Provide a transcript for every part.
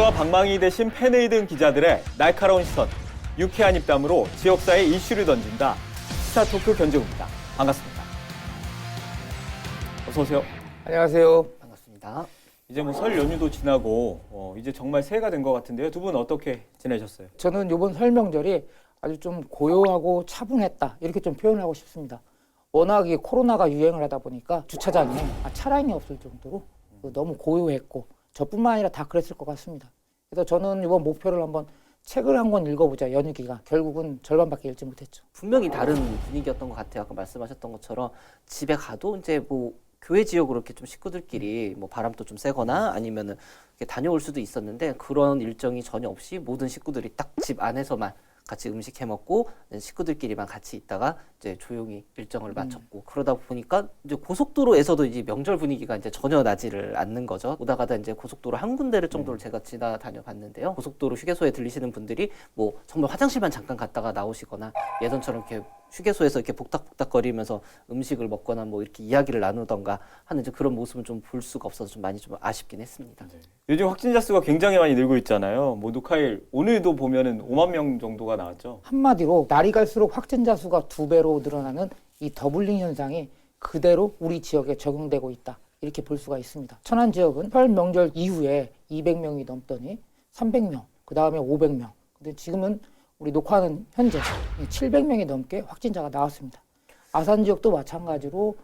뉴스와 방망이 대신 팬의 든 기자들의 날카로운 시선, 유쾌한 입담으로 지역사회 이슈를 던진다. 스타토크 견제구입니다. 반갑습니다. 어서 오세요. 안녕하세요. 반갑습니다. 이제 뭐 설 연휴도 지나고 이제 정말 새해가 된 것 같은데요. 두 분 어떻게 지내셨어요? 저는 이번 설 명절이 아주 좀 고요하고 차분했다 이렇게 좀 표현하고 싶습니다. 워낙 이 코로나가 유행을 하다 보니까 주차장에 차량이 없을 정도로 너무 고요했고 저뿐만 아니라 다 그랬을 것 같습니다. 그래서 저는 이번 목표를 한번 책을 한 권 읽어보자 연휴 기간. 결국은 절반밖에 읽지 못했죠. 분명히 다른 분위기였던 것 같아요. 아까 말씀하셨던 것처럼 집에 가도 이제 뭐 교회 지역으로 이렇게 좀 식구들끼리 뭐 바람도 좀 쐬거나 아니면은 이렇게 다녀올 수도 있었는데 그런 일정이 전혀 없이 모든 식구들이 딱 집 안에서만 같이 음식 해 먹고 식구들끼리만 같이 있다가 이제 조용히 일정을 마쳤고 그러다 보니까 이제 고속도로에서도 이제 명절 분위기가 이제 전혀 나지를 않는 거죠. 오다 가다 이제 고속도로 한 군데를 정도를 제가 지나다녀 봤는데요. 고속도로 휴게소에 들리시는 분들이 뭐 정말 화장실만 잠깐 갔다가 나오시거나 예전처럼 이렇게 휴게소에서 이렇게 복닥복닥거리면서 음식을 먹거나 뭐 이렇게 이야기를 나누던가 하는 이제 그런 모습은 좀 볼 수가 없어서 좀 많이 좀 아쉽긴 했습니다. 네. 요즘 확진자 수가 굉장히 많이 늘고 있잖아요. 뭐 녹화일 오늘도 보면은 5만 명 정도가 나왔죠. 한마디로 날이 갈수록 확진자 수가 2배로 늘어나는 이 더블링 현상이 그대로 우리 지역에 적용되고 있다. 이렇게 볼 수가 있습니다. 천안 지역은 설 명절 이후에 200명이 넘더니 300명, 그 다음에 500명. 근데 지금은 우리 녹화하는 현재 700명이 넘게 확진자가 나왔습니다. 아산 지역도 마찬가지로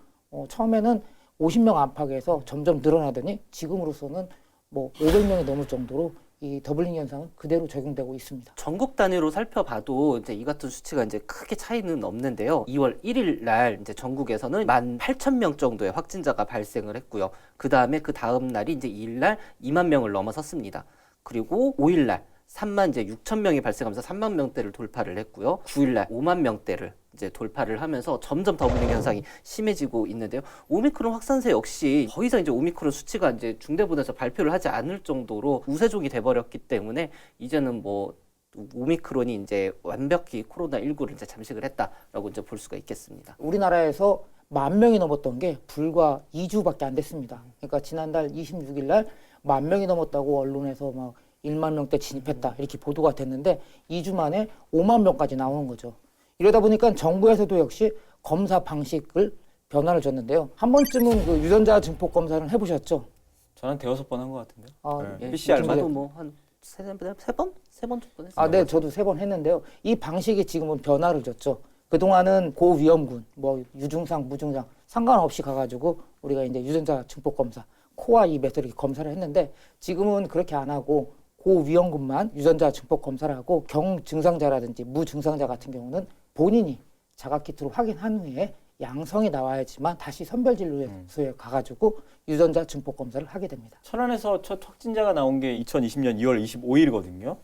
처음에는 50명 안팎에서 점점 늘어나더니 지금으로서는 뭐 500명이 넘을 정도로 이 더블링 현상은 그대로 적용되고 있습니다. 전국 단위로 살펴봐도 이제 이 같은 수치가 이제 크게 차이는 없는데요. 2월 1일 날 이제 전국에서는 18,000명 정도의 확진자가 발생을 했고요. 그 다음에 그 다음 날이 이제 2일 날 2만 명을 넘어섰습니다. 그리고 5일 날 3만 이제 6천 명이 발생하면서 3만 명대를 돌파를 했고요. 9일 날 5만 명대를 이제 돌파를 하면서 점점 더블링 현상이 심해지고 있는데요. 오미크론 확산세 역시 더 이상 이제 오미크론 수치가 이제 중대본에서 발표를 하지 않을 정도로 우세종이 돼버렸기 때문에 이제는 뭐 오미크론이 이제 완벽히 코로나19를 이제 잠식을 했다라고 이제 볼 수가 있겠습니다. 우리나라에서 10,000명이 넘었던 게 불과 2주밖에 안 됐습니다. 그러니까 지난달 26일 날 10,000명이 넘었다고 언론에서 막 1만 명대 진입했다 이렇게 보도가 됐는데 2주 만에 5만 명까지 나오는 거죠. 이러다 보니까 정부에서도 역시 검사 방식을 변화를 줬는데요. 한 번쯤은 그 유전자 증폭 검사를 해보셨죠? 저는 대여섯 번 한 것 같은데요. 아, 네. 예, PCR만. 저도 뭐 한 세 번 정도 했어요. 아, 네, 저도 3번 했는데요. 이 방식이 지금은 변화를 줬죠. 그동안은 고위험군, 뭐 유증상, 무증상 상관없이 가가지고 우리가 이제 유전자 증폭 검사, 코와 입에서 이렇게 검사를 했는데 지금은 그렇게 안 하고 고위험군만 유전자 증폭 검사를 하고 경증상자라든지 무증상자 같은 경우는 본인이 자가키트로 확인한 후에 양성이 나와야지만 다시 선별진료소에 가가지고 유전자 증폭 검사를 하게 됩니다. 천안에서 첫 확진자가 나온 게 2020년 2월 25일이거든요.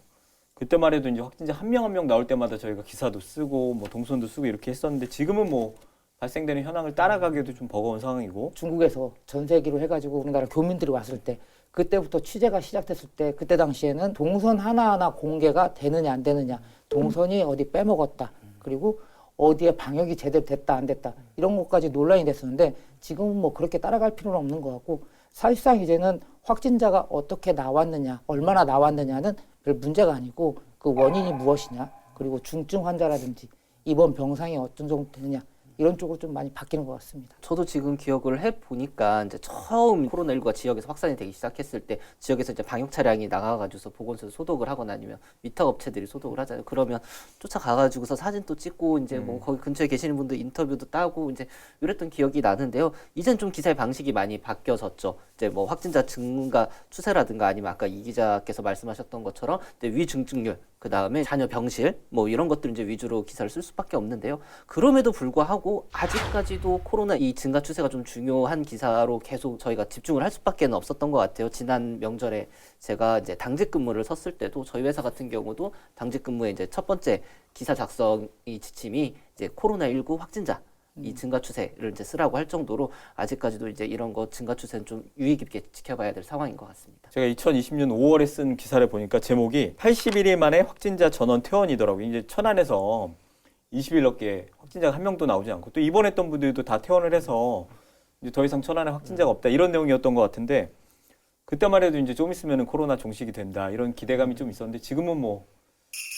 그때만 해도 이제 확진자 한 명 한 명 나올 때마다 저희가 기사도 쓰고 뭐 동선도 쓰고 이렇게 했었는데 지금은 뭐 발생되는 현황을 따라가기도 좀 버거운 상황이고. 중국에서 전세기로 해가지고 우리나라 교민들이 왔을 때 그때부터 취재가 시작됐을 때 그때 당시에는 동선 하나하나 공개가 되느냐 안 되느냐, 동선이 어디 빼먹었다, 그리고 어디에 방역이 제대로 됐다 안 됐다 이런 것까지 논란이 됐었는데 지금은 뭐 그렇게 따라갈 필요는 없는 것 같고 사실상 이제는 확진자가 어떻게 나왔느냐, 얼마나 나왔느냐는 별 문제가 아니고 그 원인이 무엇이냐, 그리고 중증 환자라든지 입원 병상이 어떤 정도 되느냐 이런 쪽으로 좀 많이 바뀌는 것 같습니다. 저도 지금 기억을 해보니까 이제 처음 코로나19가 지역에서 확산이 되기 시작했을 때 지역에서 이제 방역 차량이 나가가지고서 보건소에서 소독을 하거나 아니면 위탁 업체들이 소독을 하잖아요. 그러면 쫓아가가지고서 사진도 찍고 이제 뭐 거기 근처에 계시는 분들 인터뷰도 따고 이제 이랬던 기억이 나는데요. 이젠 좀 기사의 방식이 많이 바뀌어졌죠. 이제 뭐 확진자 증가 추세라든가 아니면 아까 이 기자께서 말씀하셨던 것처럼 위중증률, 그 다음에 자녀 병실 뭐 이런 것들 이제 위주로 기사를 쓸 수밖에 없는데요. 그럼에도 불구하고 아직까지도 코로나 이 증가 추세가 좀 중요한 기사로 계속 저희가 집중을 할 수밖에 없었던 것 같아요. 지난 명절에 제가 이제 당직 근무를 섰을 때도 저희 회사 같은 경우도 당직 근무에 이제 첫 번째 기사 작성이 지침이 이제 코로나19 확진자 이 증가 추세를 이제 쓰라고 할 정도로 아직까지도 이제 이런 거 증가 추세는 좀 유의 깊게 지켜봐야 될 상황인 것 같습니다. 제가 2020년 5월에 쓴 기사를 보니까 제목이 81일 만에 확진자 전원 퇴원이더라고요. 이제 천안에서 20일 넘게 확진자가 한 명도 나오지 않고 또 입원했던 분들도 다 퇴원을 해서 이제 더 이상 천안에 확진자가 없다 이런 내용이었던 것 같은데 그때만 해도 이제 좀 있으면 코로나 종식이 된다 이런 기대감이 좀 있었는데 지금은 뭐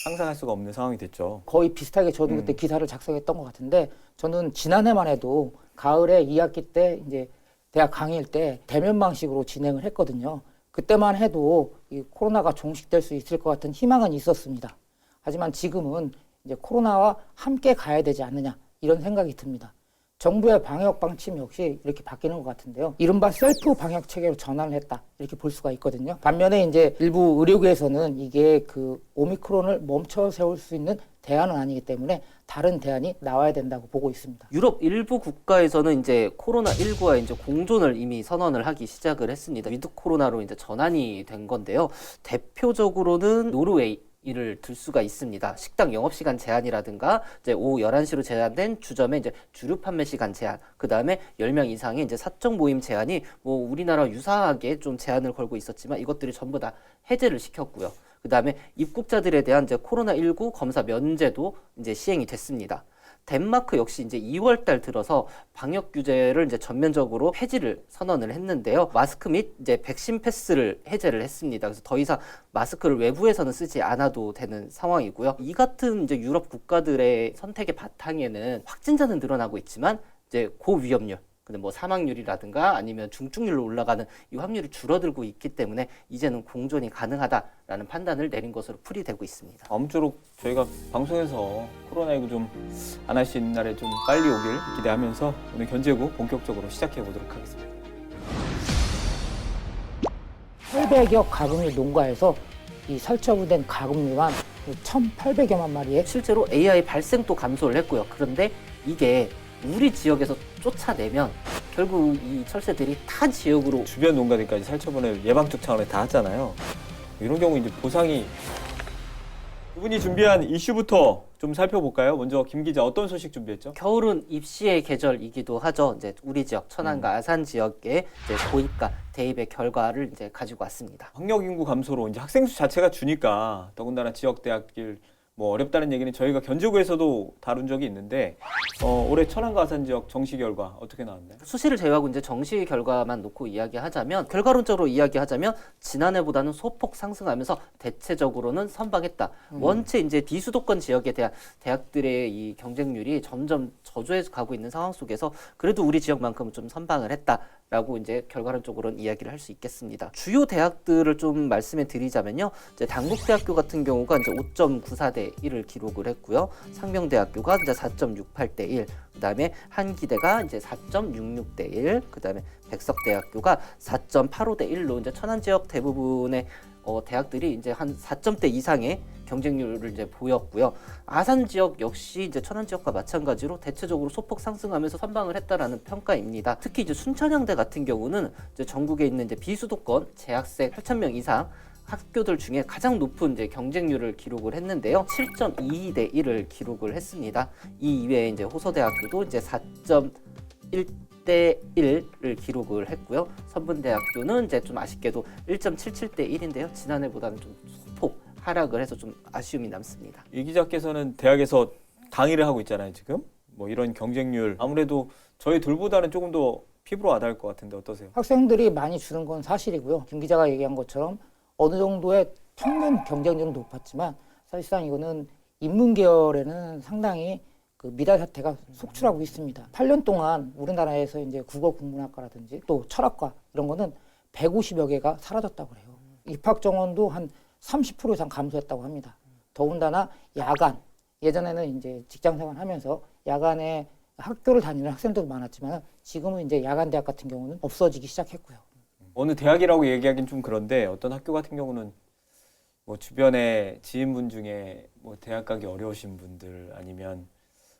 상상할 수가 없는 상황이 됐죠. 거의 비슷하게 저도 그때 기사를 작성했던 것 같은데 저는 지난해만 해도 가을에 2학기 때 이제 대학 강의일 때 대면 방식으로 진행을 했거든요. 그때만 해도 이 코로나가 종식될 수 있을 것 같은 희망은 있었습니다. 하지만 지금은 이제 코로나와 함께 가야 되지 않느냐 이런 생각이 듭니다. 정부의 방역 방침 역시 이렇게 바뀌는 것 같은데요. 이른바 셀프 방역 체계로 전환을 했다 이렇게 볼 수가 있거든요. 반면에 이제 일부 의료계에서는 이게 그 오미크론을 멈춰 세울 수 있는 대안은 아니기 때문에 다른 대안이 나와야 된다고 보고 있습니다. 유럽 일부 국가에서는 이제 코로나19와 이제 공존을 이미 선언을 하기 시작을 했습니다. 위드 코로나로 이제 전환이 된 건데요. 대표적으로는 노르웨이 이를 들 수가 있습니다. 식당 영업시간 제한이라든가 이제 오후 11시로 제한된 주점의 이제 주류 판매 시간 제한, 그 다음에 10명 이상의 이제 사적 모임 제한이 뭐 우리나라 유사하게 좀 제한을 걸고 있었지만 이것들이 전부 다 해제를 시켰고요. 그 다음에 입국자들에 대한 이제 코로나19 검사 면제도 이제 시행이 됐습니다. 덴마크 역시 이제 2월 달 들어서 방역 규제를 이제 전면적으로 폐지를 선언을 했는데요. 마스크 및 이제 백신 패스를 해제를 했습니다. 그래서 더 이상 마스크를 외부에서는 쓰지 않아도 되는 상황이고요. 이 같은 이제 유럽 국가들의 선택의 바탕에는 확진자는 늘어나고 있지만 이제 고위험률, 근데 뭐 사망률이라든가 아니면 중증률로 올라가는 이 확률이 줄어들고 있기 때문에 이제는 공존이 가능하다라는 판단을 내린 것으로 풀이되고 있습니다. 아무쪼록 저희가 방송에서 코로나19 좀 안 할 수 있는 날에 좀 빨리 오길 기대하면서 오늘 견제구 본격적으로 시작해 보도록 하겠습니다. 800여 가금류 농가에서 이 설처분된 가금류만 1,800여만 마리의 실제로 AI 발생도 감소를 했고요. 그런데 이게 우리 지역에서 쫓아내면 결국 이 철새들이 타 지역으로 주변 농가들까지 살처분을 예방적 차원에 다 하잖아요. 이런 경우 이제 보상이 이분이 준비한 이슈부터 좀 살펴볼까요? 먼저 김 기자 어떤 소식 준비했죠? 겨울은 입시의 계절이기도 하죠. 이제 우리 지역 천안과 아산 지역의 이제 고입과 대입의 결과를 이제 가지고 왔습니다. 학력 인구 감소로 이제 학생 수 자체가 주니까 더군다나 지역 대학길 뭐 어렵다는 얘기는 저희가 견제구에서도 다룬 적이 있는데 올해 천안과 아산 지역 정시 결과 어떻게 나왔나요? 수시를 제외하고 이제 정시 결과만 놓고 이야기하자면 결과론적으로 이야기하자면 지난해보다는 소폭 상승하면서 대체적으로는 선방했다. 원체 이제 비수도권 지역에 대한 대학들의 이 경쟁률이 점점 저조해 가고 있는 상황 속에서 그래도 우리 지역만큼은 좀 선방을 했다라고 이제 결과론적으로는 이야기를 할 수 있겠습니다. 주요 대학들을 좀 말씀해 드리자면요, 이제 당국대학교 같은 경우가 이제 5.94대 1을 기록을 했고요. 상명대학교가 이제 4.68대 1, 그다음에 한기대가 이제 4.66대 1, 그다음에 백석대학교가 4.85대 1로 이제 천안 지역 대부분의 대학들이 이제 한 4점대 이상의 경쟁률을 이제 보였고요. 아산 지역 역시 이제 천안 지역과 마찬가지로 대체적으로 소폭 상승하면서 선방을 했다라는 평가입니다. 특히 이제 순천향대 같은 경우는 이제 전국에 있는 이제 비수도권 재학생 8,000명 이상 학교들 중에 가장 높은 이제 경쟁률을 기록을 했는데요. 7.22대 1을 기록을 했습니다. 이 이외에 이제 호서대학교도 이제 4.1대 1을 기록을 했고요. 선분대학교는 이제 좀 아쉽게도 1.77대 1인데요. 지난해보다는 좀 소폭 하락을 해서 좀 아쉬움이 남습니다. 이 기자께서는 대학에서 강의를 하고 있잖아요, 지금. 뭐 이런 경쟁률 아무래도 저희 둘보다는 조금 더 피부로 와닿을 것 같은데 어떠세요? 학생들이 많이 주는 건 사실이고요. 김 기자가 얘기한 것처럼 어느 정도의 평균 경쟁률은 높았지만 사실상 이거는 인문 계열에는 상당히 그 미달 사태가 속출하고 있습니다. 8년 동안 우리나라에서 이제 국어 국문학과라든지 또 철학과 이런 거는 150여 개가 사라졌다고 해요. 입학 정원도 한 30% 이상 감소했다고 합니다. 더군다나 야간, 예전에는 이제 직장 생활하면서 야간에 학교를 다니는 학생들도 많았지만 지금은 이제 야간 대학 같은 경우는 없어지기 시작했고요. 어느 대학이라고 얘기하기는 좀 그런데 어떤 학교 같은 경우는 뭐 주변에 지인분 중에 뭐 대학 가기 어려우신 분들 아니면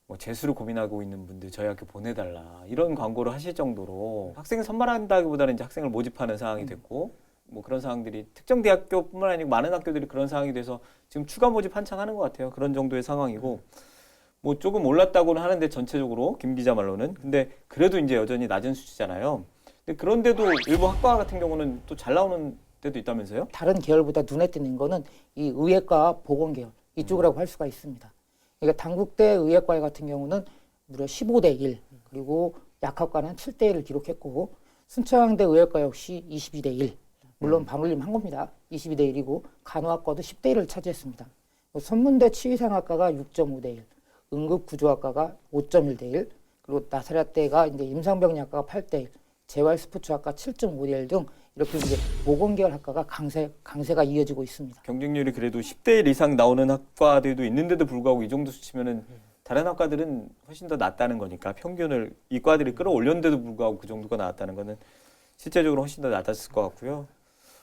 뭐 재수를 고민하고 있는 분들 저희 학교 보내달라 이런 광고를 하실 정도로 학생을 선발한다기보다는 이제 학생을 모집하는 상황이 됐고 뭐 그런 상황들이 특정 대학교뿐만 아니고 많은 학교들이 그런 상황이 돼서 지금 추가 모집 한창 하는 것 같아요. 그런 정도의 상황이고 뭐 조금 올랐다고는 하는데 전체적으로 김 기자 말로는 근데 그래도 이제 여전히 낮은 수치잖아요. 근데 그런데도 일부 학과 같은 경우는 또 잘 나오는 데도 있다면서요? 다른 계열보다 눈에 띄는 거는 이 의예과 보건 계열 이쪽이라고 할 수가 있습니다. 그러니까 당국대 의예과 같은 경우는 무려 15대 1 그리고 약학과는 7대 1을 기록했고 순천향대 의예과 역시 22대 1 물론 반올림 한 겁니다. 22대 1이고 간호학과도 10대 1을 차지했습니다. 선문대 치의생학과가 6.5대 1, 응급구조학과가 5.1대 1, 그리고 나사렛대가 이제 임상병리학과가 8대 1, 재활스포츠학과 7.5대 1 등 이렇게 이제 보건계열 학과가 강세가 이어지고 있습니다. 경쟁률이 그래도 10대 1 이상 나오는 학과들도 있는데도 불구하고 이 정도 수치면은 다른 학과들은 훨씬 더 낫다는 거니까 평균을 이과들이 끌어올렸는데도 불구하고 그 정도가 나왔다는 거는 실제적으로 훨씬 더 낮았을 것 같고요.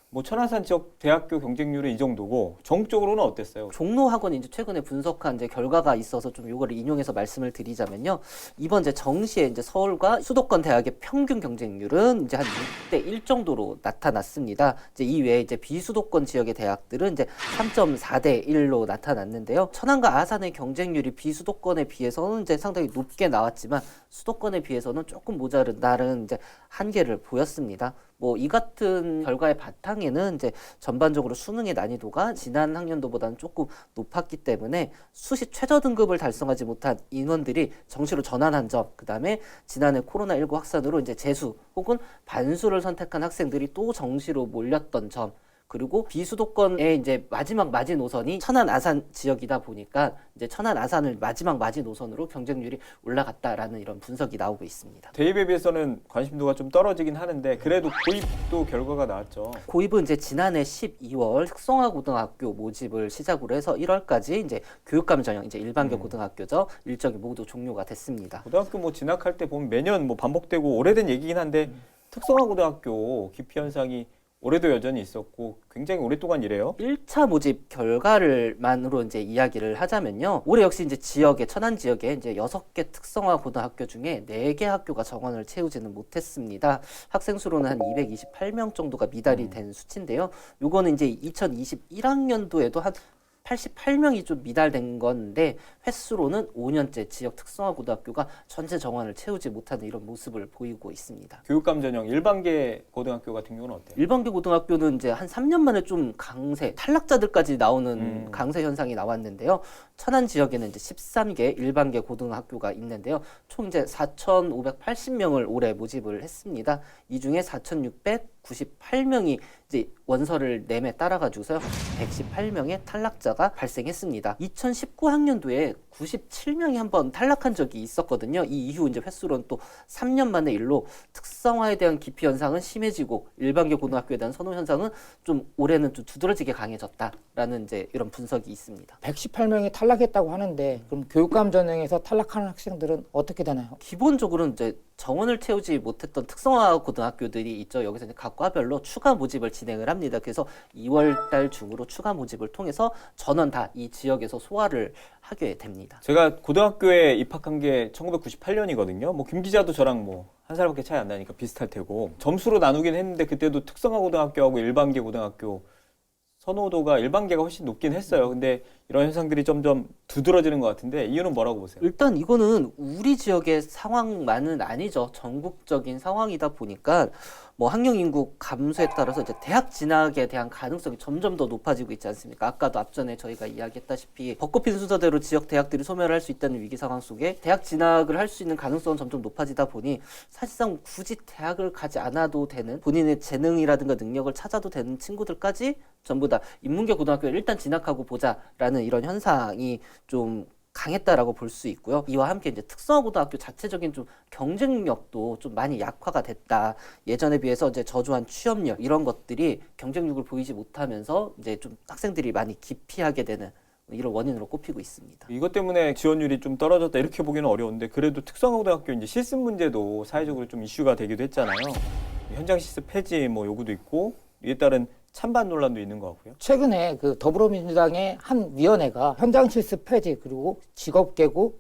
뭐 천안산 지역 대학교 경쟁률은 이 정도고 전국적으로는 어땠어요? 종로학원이 이제 최근에 분석한 이제 결과가 있어서 좀 이거를 인용해서 말씀을 드리자면요. 이번 이제 정시에 이제 서울과 수도권 대학의 평균 경쟁률은 이제 한 6대 1 정도로 나타났습니다. 이제 이 외에 이제 비수도권 지역의 대학들은 이제 3.4대 1로 나타났는데요. 천안과 아산의 경쟁률이 비수도권에 비해서는 이제 상당히 높게 나왔지만 수도권에 비해서는 조금 모자른 이제 한계를 보였습니다. 뭐 이 같은 결과의 바탕에는 이제 전반적으로 수능의 난이도가 지난 학년도보다는 조금 높았기 때문에 수시 최저 등급을 달성하지 못한 인원들이 정시로 전환한 점, 그다음에 지난해 코로나19 확산으로 이제 재수 혹은 반수를 선택한 학생들이 또 정시로 몰렸던 점, 그리고 비수도권의 이제 마지막 마지노선이 천안 아산 지역이다 보니까 이제 천안 아산을 마지막 마지노선으로 경쟁률이 올라갔다라는 이런 분석이 나오고 있습니다. 대입에 비해서는 관심도가 좀 떨어지긴 하는데 그래도 고입도 결과가 나왔죠. 고입은 이제 지난해 12월 특성화 고등학교 모집을 시작으로 해서 1월까지 이제 교육감 전형 이제 일반교 고등학교죠. 일정이 모두 종료가 됐습니다. 고등학교 뭐 진학할 때 보면 매년 뭐 반복되고 오래된 얘기긴 한데 특성화 고등학교 기피 현상이 올해도 여전히 있었고 굉장히 오랫동안 이래요. 1차 모집 결과를만으로 이제 이야기를 하자면요. 올해 역시 이제 지역에 천안 지역에 이제 6개 특성화 고등학교 중에 4개 학교가 정원을 채우지는 못했습니다. 학생 수로는 한 228명 정도가 미달이 된 수치인데요. 요거는 이제 2021학년도에도 한 88명이 좀 미달된 건데 횟수로는 5년째 지역 특성화 고등학교가 전체 정원을 채우지 못하는 이런 모습을 보이고 있습니다. 교육감 전형 일반계 고등학교 같은 경우는 어때요? 일반계 고등학교는 이제 한 3년 만에 좀 강세, 탈락자들까지 나오는 강세 현상이 나왔는데요. 천안 지역에는 이제 13개 일반계 고등학교가 있는데요. 총 이제 4,580명을 올해 모집을 했습니다. 이 중에 4,698명이 이제 원서를 내매 따라가지고서요 118명의 탈락자가 발생했습니다. 2019학년도에 97명이 한번 탈락한 적이 있었거든요. 이 이후 이제 횟수로는 또 3년 만에 일로 특성화에 대한 기피 현상은 심해지고 일반계 고등학교에 대한 선호 현상은 좀 올해는 좀 두드러지게 강해졌다라는 이제 이런 분석이 있습니다. 118명이 탈락했다고 하는데 그럼 교육감 전형에서 탈락하는 학생들은 어떻게 되나요? 기본적으로는 이제 정원을 채우지 못했던 특성화 고등학교들이 있죠. 여기서 이제 각 과별로 추가 모집을 진행을 합니다. 그래서 2월 달 중으로 추가 모집을 통해서 전원 다 이 지역에서 소화를 하게 됩니다. 제가 고등학교에 입학한 게 1998년이거든요. 뭐 김 기자도 저랑 뭐 한 살밖에 차이 안 나니까 비슷할 테고 점수로 나누긴 했는데 그때도 특성화 고등학교하고 일반계 고등학교 선호도가 일반계가 훨씬 높긴 했어요. 근데 이런 현상들이 점점 두드러지는 것 같은데 이유는 뭐라고 보세요? 일단 이거는 우리 지역의 상황만은 아니죠. 전국적인 상황이다 보니까 뭐 학령 인구 감소에 따라서 이제 대학 진학에 대한 가능성이 점점 더 높아지고 있지 않습니까? 아까도 앞전에 저희가 이야기했다시피 벚꽃 핀 순서대로 지역 대학들이 소멸할 수 있다는 위기 상황 속에 대학 진학을 할 수 있는 가능성은 점점 높아지다 보니 사실상 굳이 대학을 가지 않아도 되는 본인의 재능이라든가 능력을 찾아도 되는 친구들까지 전부 다 인문계 고등학교에 일단 진학하고 보자라는 이런 현상이 좀 강했다라고 볼 수 있고요. 이와 함께 이제 특성화 고등학교 자체적인 좀 경쟁력도 좀 많이 약화가 됐다. 예전에 비해서 이제 저조한 취업률 이런 것들이 경쟁력을 보이지 못하면서 이제 좀 학생들이 많이 기피하게 되는 이런 원인으로 꼽히고 있습니다. 이것 때문에 지원율이 좀 떨어졌다 이렇게 보기는 어려운데 그래도 특성화 고등학교 이제 실습 문제도 사회적으로 좀 이슈가 되기도 했잖아요. 현장 실습 폐지 뭐 요구도 있고 이에 따른 찬반 논란도 있는 것 같고요. 최근에 그 더불어민주당의 한 위원회가 현장 실습 폐지 그리고 직업계고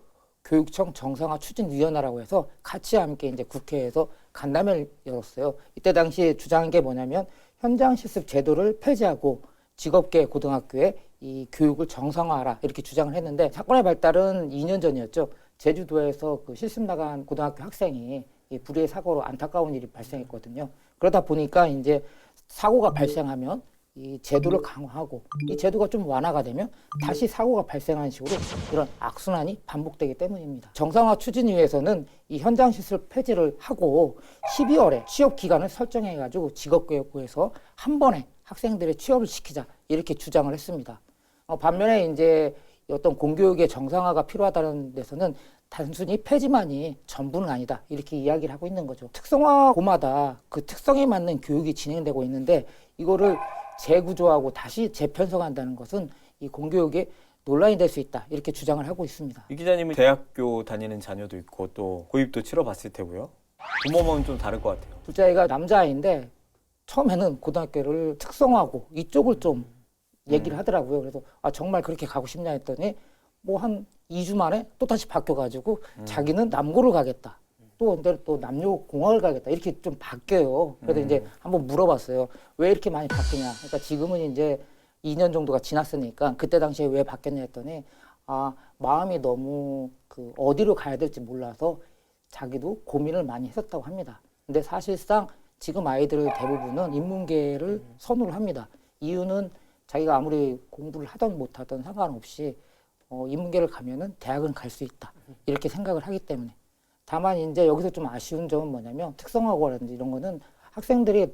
교육청 정상화 추진위원회라고 해서 같이 함께 이제 국회에서 간담회를 열었어요. 이때 당시에 주장한 게 뭐냐면 현장 실습 제도를 폐지하고 직업계 고등학교에 이 교육을 정상화하라 이렇게 주장을 했는데 사건의 발달은 2년 전이었죠. 제주도에서 그 실습 나간 고등학교 학생이 이 불의의 사고로 안타까운 일이 발생했거든요. 그러다 보니까 이제 사고가 발생하면 이 제도를 강화하고 이 제도가 좀 완화가 되면 다시 사고가 발생하는 식으로 이런 악순환이 반복되기 때문입니다. 정상화 추진위에서는 이 현장 시설 폐지를 하고 12월에 취업 기간을 설정해가지고 직업교육부에서 한 번에 학생들의 취업을 시키자 이렇게 주장을 했습니다. 반면에 이제 어떤 공교육의 정상화가 필요하다는 데서는 단순히 폐지만이 전부는 아니다 이렇게 이야기를 하고 있는 거죠. 특성화고마다 그 특성에 맞는 교육이 진행되고 있는데 이거를 재구조하고 다시 재편성한다는 것은 이 공교육에 논란이 될 수 있다 이렇게 주장을 하고 있습니다. 이 기자님은 대학교 다니는 자녀도 있고 또 고입도 치러봤을 테고요. 부모 마음은 좀 다를 것 같아요. 둘째 아이가 남자아이인데 처음에는 고등학교를 특성화고 이쪽을 좀 얘기를 하더라고요. 그래서 정말 그렇게 가고 싶냐 했더니 뭐 한 2주 만에 또 다시 바뀌어가지고 자기는 남고를 가겠다. 또 남녀공학을 가겠다. 이렇게 좀 바뀌어요. 그래서 이제 한번 물어봤어요. 왜 이렇게 많이 바뀌냐. 그러니까 지금은 이제 2년 정도가 지났으니까 그때 당시에 왜 바뀌었냐 했더니 마음이 너무 그 어디로 가야 될지 몰라서 자기도 고민을 많이 했었다고 합니다. 근데 사실상 지금 아이들 대부분은 인문계를 선호를 합니다. 이유는 자기가 아무리 공부를 하든 못하든 상관없이 인문계를 가면은 대학은 갈 수 있다. 이렇게 생각을 하기 때문에. 다만 이제 여기서 좀 아쉬운 점은 뭐냐면 특성화고라든지 이런 거는 학생들이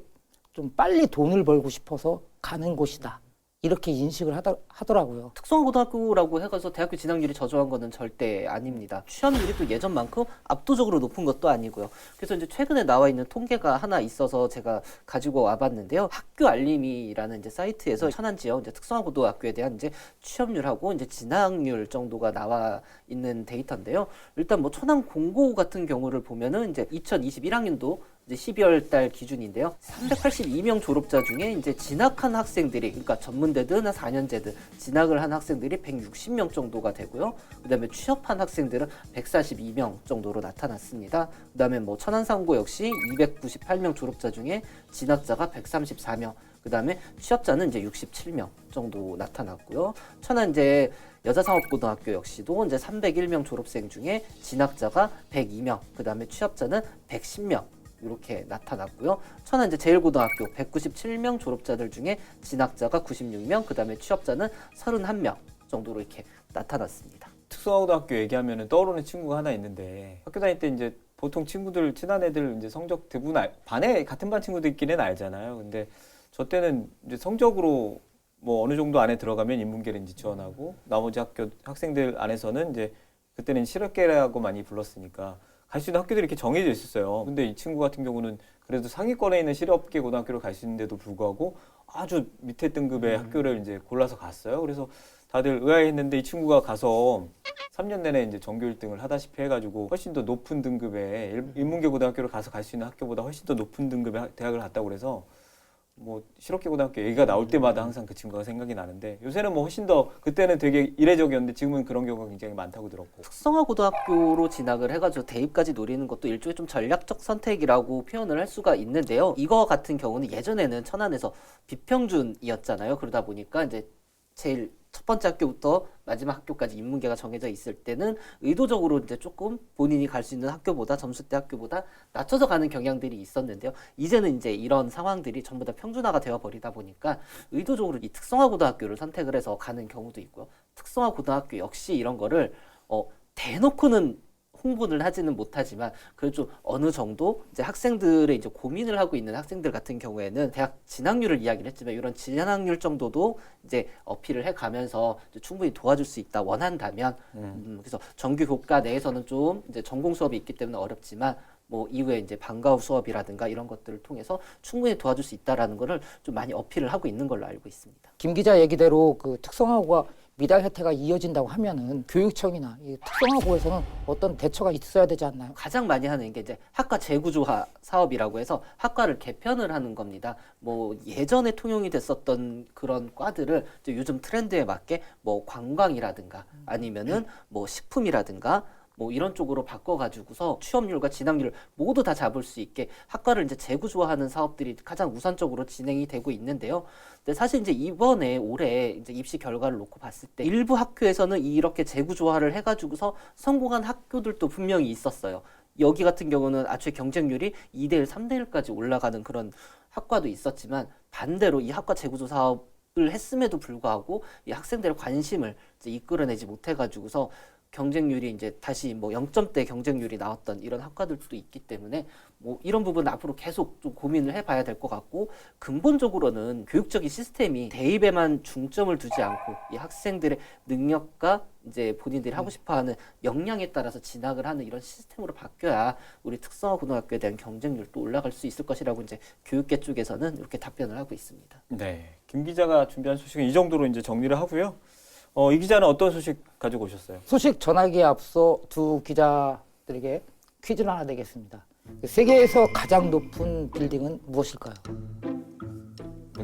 좀 빨리 돈을 벌고 싶어서 가는 곳이다. 이렇게 인식을 하더라고요. 특성화고등학교라고 해가지고 대학교 진학률이 저조한 거는 절대 아닙니다. 취업률이 또 예전만큼 압도적으로 높은 것도 아니고요. 그래서 이제 최근에 나와 있는 통계가 하나 있어서 제가 가지고 와봤는데요. 학교 알림이라는 이제 사이트에서 천안 지역 이제 특성화고등학교에 대한 이제 취업률하고 이제 진학률 정도가 나와 있는 데이터인데요. 일단 뭐 천안 공고 같은 경우를 보면은 이제 2021학년도 이제 12월 달 기준인데요. 382명 졸업자 중에 이제 진학한 학생들이, 그러니까 전문대든 4년제든 진학을 한 학생들이 160명 정도가 되고요. 그다음에 취업한 학생들은 142명 정도로 나타났습니다. 그다음에 뭐 천안상고 역시 298명 졸업자 중에 진학자가 134명, 그다음에 취업자는 이제 67명 정도 나타났고요. 천안 이제 여자상업고등학교 역시도 이제 301명 졸업생 중에 진학자가 102명, 그다음에 취업자는 110명. 이렇게 나타났고요. 천안 이제 제일고등학교 197명 졸업자들 중에 진학자가 96명, 그다음에 취업자는 31명 정도로 이렇게 나타났습니다. 특성화고등학교 얘기하면 떠오르는 친구가 하나 있는데 학교 다닐 때 이제 보통 친구들 친한 애들 이제 성적 대부분 반에 같은 반 친구들끼리는 알잖아요. 근데 저 때는 이제 성적으로 뭐 어느 정도 안에 들어가면 인문계를 이제 지원하고 나머지 학교 학생들 안에서는 이제 그때는 실업계라고 많이 불렀으니까 갈 수 있는 학교들이 이렇게 정해져 있었어요. 근데 이 친구 같은 경우는 그래도 상위권에 있는 실업계 고등학교를 갈 수 있는데도 불구하고 아주 밑에 등급의 학교를 이제 골라서 갔어요. 그래서 다들 의아해했는데 이 친구가 가서 3년 내내 이제 전교 1등을 하다시피 해가지고 훨씬 더 높은 등급의 인문계 고등학교를 가서 갈 수 있는 학교보다 훨씬 더 높은 등급의 대학을 갔다고 그래서 뭐 실업계 고등학교 얘기가 나올 때마다 항상 그 친구가 생각이 나는데 요새는 뭐 훨씬 더 그때는 되게 이례적이었는데 지금은 그런 경우가 굉장히 많다고 들었고. 특성화고등학교로 진학을 해가지고 대입까지 노리는 것도 일종의 좀 전략적 선택이라고 표현을 할 수가 있는데요. 이거 같은 경우는 예전에는 천안에서 비평준이었잖아요. 그러다 보니까 이제 제일 첫 번째 학교부터 마지막 학교까지 인문계가 정해져 있을 때는 의도적으로 이제 조금 본인이 갈 수 있는 학교보다 점수대 학교보다 낮춰서 가는 경향들이 있었는데요. 이제는 이제 이런 상황들이 전부 다 평준화가 되어 버리다 보니까 의도적으로 이 특성화고등학교를 선택을 해서 가는 경우도 있고요. 특성화고등학교 역시 이런 거를 대놓고는 홍보를 하지는 못하지만 그래도 좀 어느 정도 이제 학생들의 이제 고민을 하고 있는 학생들 같은 경우에는 대학 진학률을 이야기를 했지만 이런 진학률 정도도 이제 어필을 해가면서 이제 충분히 도와줄 수 있다 원한다면 그래서 정규 교과 내에서는 좀 이제 전공 수업이 있기 때문에 어렵지만 뭐 이후에 이제 방과후 수업이라든가 이런 것들을 통해서 충분히 도와줄 수 있다라는 거를 좀 많이 어필을 하고 있는 걸로 알고 있습니다. 김 기자 얘기대로 그 특성화고가 미달 혜택가 이어진다고 하면은 교육청이나 이 특성화고에서는 어떤 대처가 있어야 되지 않나요? 가장 많이 하는 게 이제 학과 재구조화 사업이라고 해서 학과를 개편을 하는 겁니다. 뭐 예전에 통용이 됐었던 그런 과들을 이제 요즘 트렌드에 맞게 뭐 관광이라든가 아니면은 뭐 식품이라든가 뭐 이런 쪽으로 바꿔가지고서 취업률과 진학률을 모두 다 잡을 수 있게 학과를 이제 재구조화하는 사업들이 가장 우선적으로 진행이 되고 있는데요. 근데 사실 이제 이번에 올해 이제 입시 결과를 놓고 봤을 때 일부 학교에서는 이렇게 재구조화를 해가지고서 성공한 학교들도 분명히 있었어요. 여기 같은 경우는 애초에 경쟁률이 2대1, 3대1까지 올라가는 그런 학과도 있었지만 반대로 이 학과 재구조 사업을 했음에도 불구하고 이 학생들의 관심을 이제 이끌어내지 못해가지고서 경쟁률이 이제 다시 뭐 0점대 경쟁률이 나왔던 이런 학과들도 있기 때문에 뭐 이런 부분은 앞으로 계속 좀 고민을 해봐야 될 것 같고, 근본적으로는 교육적인 시스템이 대입에만 중점을 두지 않고 이 학생들의 능력과 이제 본인들이 하고 싶어하는 역량에 따라서 진학을 하는 이런 시스템으로 바뀌어야 우리 특성화 고등학교에 대한 경쟁률도 올라갈 수 있을 것이라고 이제 교육계 쪽에서는 이렇게 답변을 하고 있습니다. 네, 김 기자가 준비한 소식은 이 정도로 이제 정리를 하고요. 이 기자는 어떤 소식 가지고 오셨어요? 소식 전하기에 앞서 두 기자들에게 퀴즈를 하나 내겠습니다. 세계에서 가장 높은 빌딩은 무엇일까요?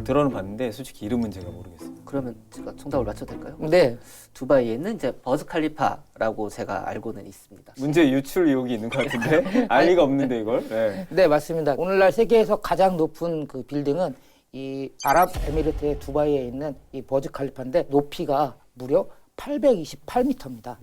들어는 봤는데 솔직히 이름은 제가 모르겠어요. 그러면 제가 정답을 맞춰도 될까요? 네, 두바이에 있는 이제 버즈 칼리파라고 제가 알고는 있습니다. 문제 유출 의혹이 있는 것 같은데 알 리가 없는데 이걸. 네. 네 맞습니다. 오늘날 세계에서 가장 높은 그 빌딩은 이 아랍에미리트의 두바이에 있는 이 버즈 칼리파인데 높이가 무려 828m입니다.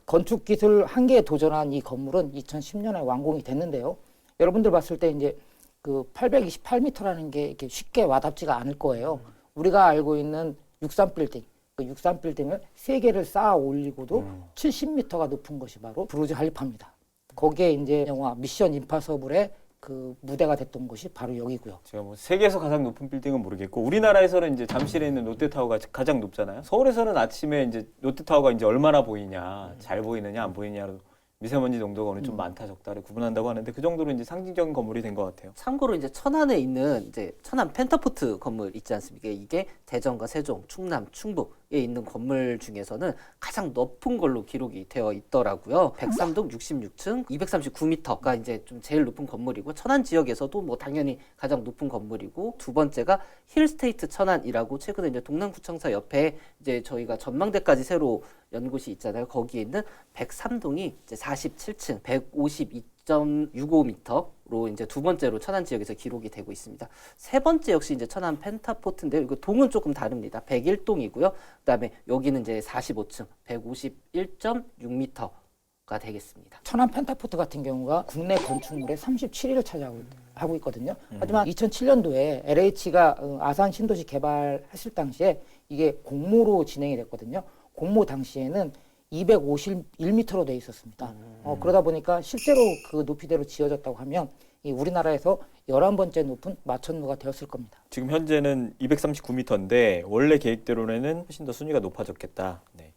건축 기술 한계에 도전한 이 건물은 2010년에 완공이 됐는데요. 여러분들 봤을 때 이제 그 828m라는 게 이렇게 쉽게 와닿지가 않을 거예요. 우리가 알고 있는 63빌딩, 그 63빌딩을 3개를 쌓아 올리고도 70m가 높은 것이 바로 부르즈 할리파입니다. 거기에 이제 영화 미션 임파서블의 그 무대가 됐던 곳이 바로 여기고요. 제가 뭐 세계에서 가장 높은 빌딩은 모르겠고 우리나라에서는 이제 잠실에 있는 롯데타워가 가장 높잖아요. 서울에서는 아침에 이제 롯데타워가 이제 얼마나 보이냐, 잘 보이느냐, 안 보이냐로 미세먼지 농도가 오늘 좀 많다 적다를 구분한다고 하는데 그 정도로 이제 상징적인 건물이 된 것 같아요. 참고로 이제 천안에 있는 이제 천안 펜타포트 건물 있지 않습니까? 이게 대전과 세종, 충남, 충북에 있는 건물 중에서는 가장 높은 걸로 기록이 되어 있더라고요. 103동 66층, 239m가 이제 좀 제일 높은 건물이고, 천안 지역에서도 뭐 당연히 가장 높은 건물이고, 두 번째가 힐스테이트 천안이라고 최근에 이제 동남구청사 옆에 이제 저희가 전망대까지 새로 연 곳이 있잖아요. 거기에 있는 103동이 이제 47층, 152.65m로 이제 두 번째로 천안 지역에서 기록이 되고 있습니다. 세 번째 역시 이제 천안 펜타포트인데요. 이거 동은 조금 다릅니다. 101동이고요. 그다음에 여기는 이제 45층, 151.6m가 되겠습니다. 천안 펜타포트 같은 경우가 국내 건축물의 37위를 차지하고 있거든요. 하지만 2007년도에 LH가 아산 신도시 개발했을 당시에 이게 공모로 진행이 됐거든요. 공모 당시에는 251m로 돼 있었습니다. 그러다 보니까 실제로 그 높이대로 지어졌다고 하면 이 우리나라에서 11번째 높은 마천루가 되었을 겁니다. 지금 현재는 239m인데 원래 계획대로는 훨씬 더 순위가 높아졌겠다. 네.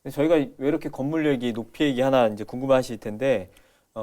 근데 저희가 왜 이렇게 건물 얘기, 높이 얘기 하나 이제 궁금하실 텐데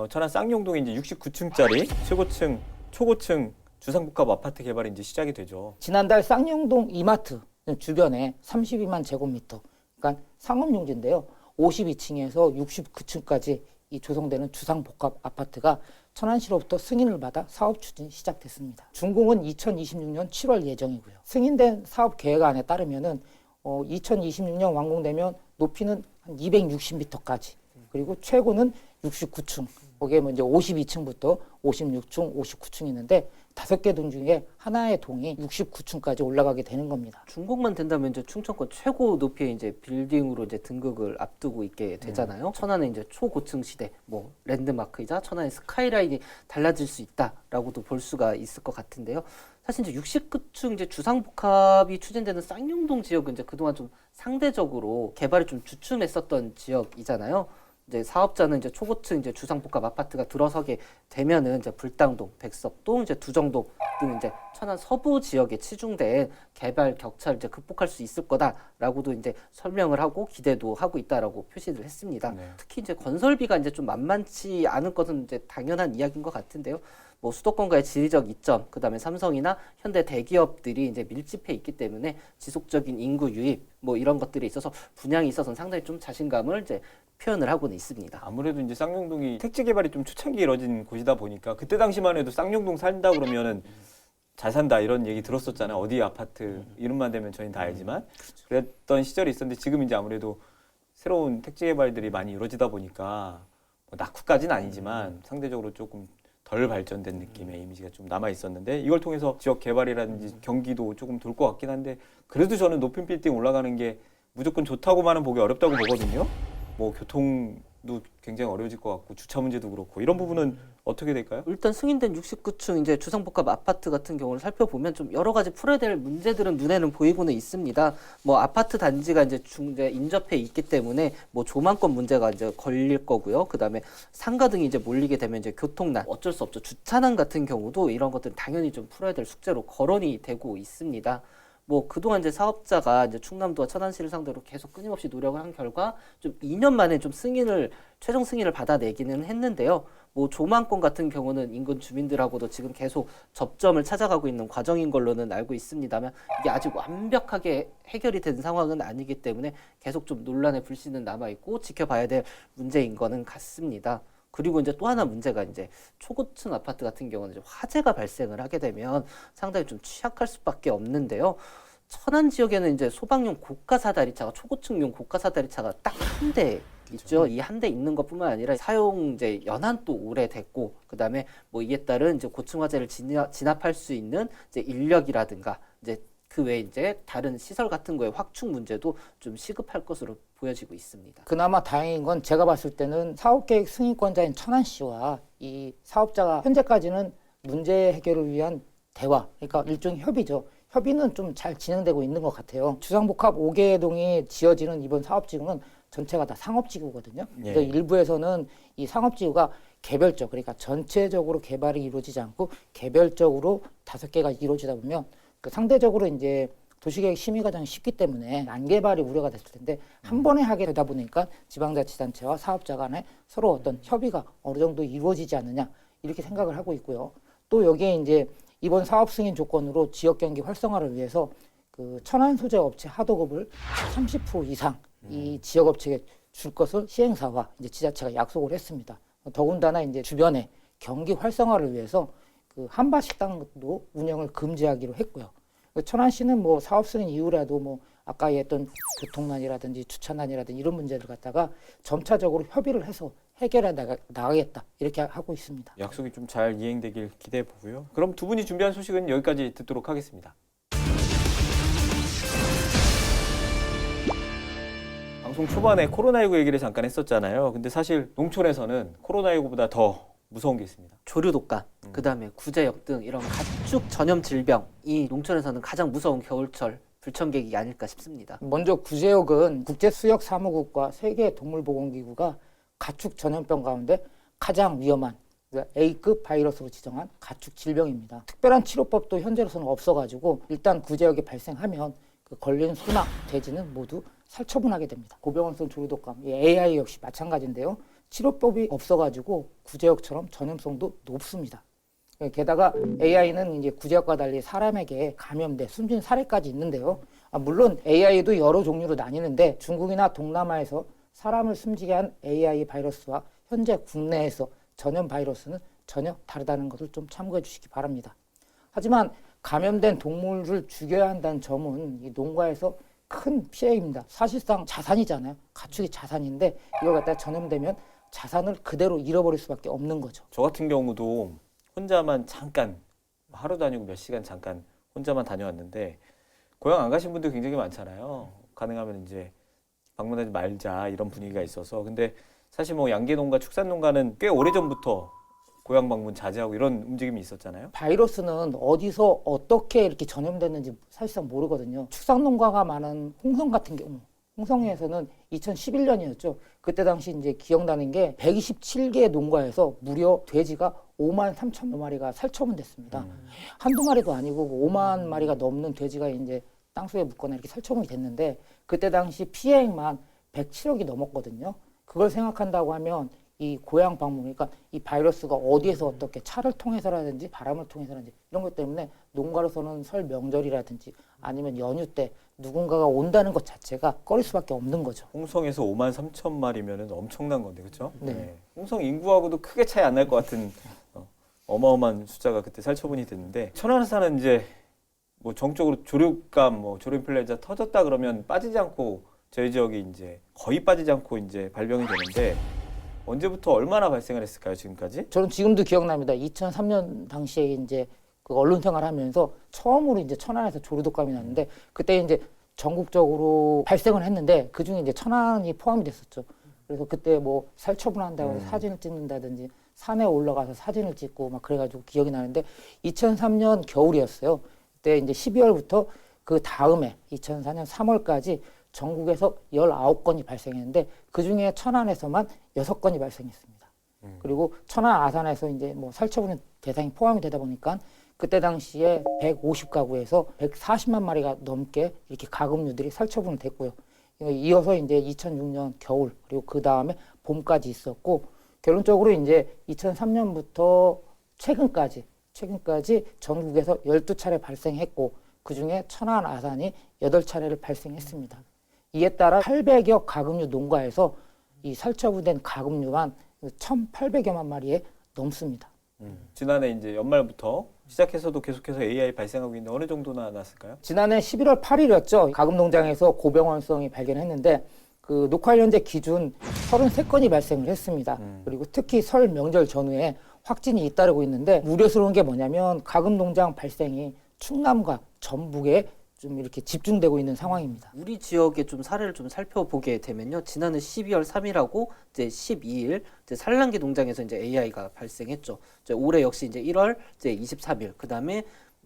천안 쌍용동에 이제 69층짜리 최고층, 초고층 주상복합 아파트 개발이 이제 시작이 되죠. 지난달 쌍용동 이마트 주변에 32만 제곱미터, 그러니까 상업용지인데요. 52층에서 69층까지 이 조성되는 주상복합 아파트가 천안시로부터 승인을 받아 사업 추진이 시작됐습니다. 준공은 2026년 7월 예정이고요. 승인된 사업 계획안에 따르면은 2026년 완공되면 높이는 한 260m까지, 그리고 최고는 69층. 거기에 뭐 이제 52층부터 56층, 59층이 있는데 5개 동 중에 하나의 동이 69층까지 올라가게 되는 겁니다. 준공만 된다면 이제 충청권 최고 높이의 이제 빌딩으로 이제 등극을 앞두고 있게 되잖아요. 천안의 이제 초고층 시대, 뭐 랜드마크이자 천안의 스카이라인이 달라질 수 있다라고도 볼 수가 있을 것 같은데요. 사실 이제 69층 이제 주상복합이 추진되는 쌍용동 지역은 이제 그동안 좀 상대적으로 개발이 좀 주춤했었던 지역이잖아요. 이제 사업자는 이제 초고층 이제 주상복합 아파트가 들어서게 되면은 이제 불당동, 백석동, 이제 두정동 등 이제 천안 서부 지역에 치중된 개발 격차를 이제 극복할 수 있을 거다라고도 이제 설명을 하고 기대도 하고 있다라고 표시를 했습니다. 네. 특히 이제 건설비가 이제 좀 만만치 않은 것은 이제 당연한 이야기인 것 같은데요. 뭐 수도권과의 지리적 이점, 그다음에 삼성이나 현대 대기업들이 이제 밀집해 있기 때문에 지속적인 인구 유입 뭐 이런 것들에 있어서 분양이 있어서는 상당히 좀 자신감을 이제 표현을 하고는 있습니다. 아무래도 이제 쌍용동이 택지 개발이 좀 초창기에 이뤄진 곳이다 보니까 그때 당시만 해도 쌍용동 산다 그러면은 잘 산다 이런 얘기 들었었잖아요. 어디 아파트 이름만 되면 저희는 다 알지만 그랬던 시절이 있었는데 지금 이제 아무래도 새로운 택지 개발들이 많이 이루어지다 보니까 뭐 낙후까지는 아니지만 상대적으로 조금 덜 발전된 느낌의 이미지가 좀 남아 있었는데 이걸 통해서 지역 개발이라든지 경기도 조금 돌 것 같긴 한데 그래도 저는 높은 빌딩 올라가는 게 무조건 좋다고만은 보기 어렵다고 보거든요. 뭐 교통 사업도 굉장히 어려워질 것 같고 주차 문제도 그렇고 이런 부분은 어떻게 될까요? 일단 승인된 69층 이제 주상복합 아파트 같은 경우를 살펴보면 좀 여러 가지 풀어야 될 문제들은 눈에는 보이고는 있습니다. 뭐 아파트 단지가 이제 이제 인접해 있기 때문에 뭐 조망권 문제가 이제 걸릴 거고요. 그다음에 상가 등이 이제 몰리게 되면 이제 교통난 어쩔 수 없죠. 주차난 같은 경우도 이런 것들은 당연히 좀 풀어야 될 숙제로 거론이 되고 있습니다. 뭐 그동안 이제 사업자가 이제 충남도와 천안시를 상대로 계속 끊임없이 노력을 한 결과 좀 2년 만에 좀 최종 승인을 받아내기는 했는데요. 뭐 조망권 같은 경우는 인근 주민들하고도 지금 계속 접점을 찾아가고 있는 과정인 걸로는 알고 있습니다만 이게 아직 완벽하게 해결이 된 상황은 아니기 때문에 계속 좀 논란의 불씨는 남아 있고 지켜봐야 될 문제인 거는 같습니다. 그리고 이제 또 하나 문제가 이제 초고층 아파트 같은 경우는 이제 화재가 발생을 하게 되면 상당히 좀 취약할 수밖에 없는데요. 천안 지역에는 이제 소방용 고가 사다리차가 초고층용 고가 사다리차가 딱 한 대 있죠. 이 한 대 있는 것뿐만 아니라 사용 이제 연한도 오래됐고 그다음에 뭐 이에 따른 이제 고층 화재를 진압할 수 있는 이제 인력이라든가 이제 그 외에 이제 다른 시설 같은 거에 확충 문제도 좀 시급할 것으로 보여지고 있습니다. 그나마 다행인 건 제가 봤을 때는 사업계획 승인권자인 천안시와 이 사업자가 현재까지는 문제 해결을 위한 대화, 그러니까 일종의 협의죠. 협의는 좀 잘 진행되고 있는 것 같아요. 주상복합 5개 동이 지어지는 이번 사업지구는 전체가 다 상업지구거든요. 예. 그래서 일부에서는 이 상업지구가 개별적, 그러니까 전체적으로 개발이 이루어지지 않고 개별적으로 5개가 이루어지다 보면 그 상대적으로 이제 도시계획 심의 과정이 쉽기 때문에 난개발이 우려가 됐을 텐데 한 번에 하게 되다 보니까 지방자치단체와 사업자 간에 서로 어떤 협의가 어느 정도 이루어지지 않느냐 이렇게 생각을 하고 있고요. 또 여기에 이제 이번 사업 승인 조건으로 지역 경기 활성화를 위해서 그 천안 소재 업체 하도급을 30% 이상 이 지역 업체에 줄 것을 시행사와 이제 지자체가 약속을 했습니다. 더군다나 이제 주변에 경기 활성화를 위해서 그 한바 식당도 운영을 금지하기로 했고요. 천안시는 뭐 사업 승인 이후라도 뭐 아까 얘기했던 교통난이라든지 주차난이라든지 이런 문제를 갖다가 점차적으로 협의를 해서 해결해 나가겠다 이렇게 하고 있습니다. 약속이 좀 잘 이행되길 기대해 보고요. 그럼 두 분이 준비한 소식은 여기까지 듣도록 하겠습니다. 방송 초반에 코로나19 얘기를 잠깐 했었잖아요. 근데 사실 농촌에서는 코로나19보다 더 무서운 게 있습니다. 조류 독감, 그다음에 구제역 등 이런 가축 전염 질병이 농촌에서는 가장 무서운 겨울철 불청객이 아닐까 싶습니다. 먼저 구제역은 국제수역사무국과 세계동물보건기구가 가축 전염병 가운데 가장 위험한 A급 바이러스로 지정한 가축 질병입니다. 특별한 치료법도 현재로서는 없어가지고 일단 구제역이 발생하면 그 걸린 소나 돼지는 모두 살처분하게 됩니다. 고병원성 조류독감, AI 역시 마찬가지인데요. 치료법이 없어가지고 구제역처럼 전염성도 높습니다. 게다가 AI는 이제 구제역과 달리 사람에게 감염돼 숨진 사례까지 있는데요. 물론 AI도 여러 종류로 나뉘는데 중국이나 동남아에서 사람을 숨지게 한 AI 바이러스와 현재 국내에서 전염 바이러스는 전혀 다르다는 것을 좀 참고해 주시기 바랍니다. 하지만 감염된 동물을 죽여야 한다는 점은 이 농가에서 큰 피해입니다. 사실상 자산이잖아요. 가축이 자산인데 이걸 갖다 전염되면 자산을 그대로 잃어버릴 수밖에 없는 거죠. 저 같은 경우도 혼자만 잠깐 하루 다니고 몇 시간 잠깐 혼자만 다녀왔는데 고향 안 가신 분들 굉장히 많잖아요. 가능하면 이제 방문하지 말자 이런 분위기가 있어서 근데 사실 뭐 양계농가 축산농가는 꽤 오래전부터 고향 방문 자제하고 이런 움직임이 있었잖아요. 바이러스는 어디서 어떻게 이렇게 전염됐는지 사실상 모르거든요. 축산농가가 많은 홍성 같은 경우, 홍성에서는 2011년이었죠. 그때 당시 이제 기억나는 게 127개 농가에서 무려 돼지가 5만 3천여 마리가 살처분됐습니다. 한두 마리도 아니고 5만 마리가 넘는 돼지가 이제 땅속에 묻거나 이렇게 살처분이 됐는데 그때 당시 피해액만 107억이 넘었거든요. 그걸 생각한다고 하면 이 고향 방문, 그러니까 이 바이러스가 어디에서 어떻게 차를 통해서라든지 바람을 통해서라든지 이런 것 때문에 농가로서는 설 명절이라든지 아니면 연휴 때 누군가가 온다는 것 자체가 꺼릴 수밖에 없는 거죠. 홍성에서 5만 3천 마리면은 엄청난 건데 그렇죠? 네. 홍성 인구하고도 크게 차이 안 날 것 같은 어마어마한 숫자가 그때 살처분이 됐는데 천안에 사는 이제 뭐 정적으로 조류감, 뭐 조류인플루엔자 터졌다 그러면 빠지지 않고 저희 지역이 이제 거의 빠지지 않고 이제 발병이 되는데 언제부터 얼마나 발생을 했을까요 지금까지? 저는 지금도 기억납니다. 2003년 당시에 이제 그 언론 생활하면서 처음으로 이제 천안에서 조류독감이 났는데 그때 이제 전국적으로 발생을 했는데 그 중에 이제 천안이 포함이 됐었죠. 그래서 그때 뭐 살처분한다고 해서 사진을 찍는다든지 산에 올라가서 사진을 찍고 막 그래가지고 기억이 나는데 2003년 겨울이었어요. 그때 이제 12월부터 그 다음에 2004년 3월까지 전국에서 19건이 발생했는데 그 중에 천안에서만 6건이 발생했습니다. 그리고 천안 아산에서 이제 뭐 살처분 대상이 포함이 되다 보니까 그때 당시에 150가구에서 140만 마리가 넘게 이렇게 가금류들이 살처분이 됐고요. 이어서 이제 2006년 겨울 그리고 그 다음에 봄까지 있었고 결론적으로 이제 2003년부터 최근까지 전국에서 12차례 발생했고 그중에 천안 아산이 8차례를 발생했습니다. 이에 따라 800여 가금류 농가에서 이 살처분된 가금류만 1,800여만 마리에 넘습니다. 지난해 이제 연말부터 시작해서도 계속해서 AI 발생하고 있는데 어느 정도나 났을까요? 지난해 11월 8일이었죠. 가금농장에서 고병원성이 발견했는데 그 녹화 현재 기준 33건이 발생을 했습니다. 그리고 특히 설 명절 전후에 확진이 잇따르고 있는데 우려스러운 게 뭐냐면 가금농장 발생이 충남과 전북에 좀 이렇게 집중되고 있는 상황입니다. 우리 지역의 좀 사례를 좀 살펴보게 되면요. 지난해 12월 3일하고 이제 12일 이제 산란기 농장에서 이제 AI가 발생했죠. 이제 올해 역시 이제 1월 이제 23일 그다음에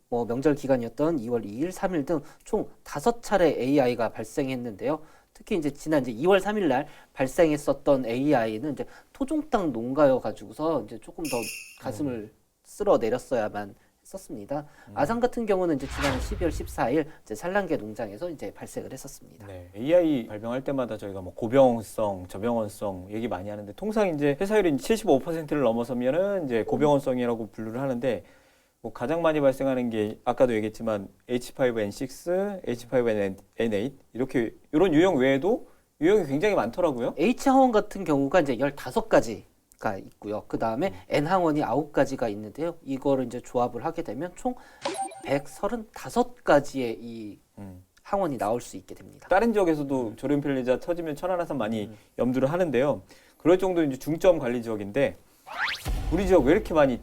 뭐 명절 기간이었던 2월 2일, 3일 등 총 5차례 AI가 발생했는데요. 특히 이제 지난 이제 2월 3일 날 발생했었던 AI는 이제 토종 땅 농가여 가지고서 이제 조금 더 가슴을 쓸어 내렸어야만 했었습니다. 아산 같은 경우는 이제 지난 12월 14일 이제 산란계 농장에서 이제 발생을 했었습니다. 네, AI 발병할 때마다 저희가 뭐 고병원성, 저병원성 얘기 많이 하는데 통상 이제 회사율이 75%를 넘어서면은 이제 고병원성이라고 분류를 하는데 뭐 가장 많이 발생하는 게 아까도 얘기했지만 H5N6, H5N8 이렇게 이런 유형 외에도 유형이 굉장히 많더라고요. H항원 같은 경우가 이제 15가지가 있고요. 그 다음에 N항원이 9가지가 있는데요. 이거를 이제 조합을 하게 되면 총 135가지의 이 항원이 나올 수 있게 됩니다. 다른 지역에서도 조류인플루엔자 터지면 천안아산 많이 염두를 하는데요. 그럴 정도 이제 중점 관리 지역인데 우리 지역 왜 이렇게 많이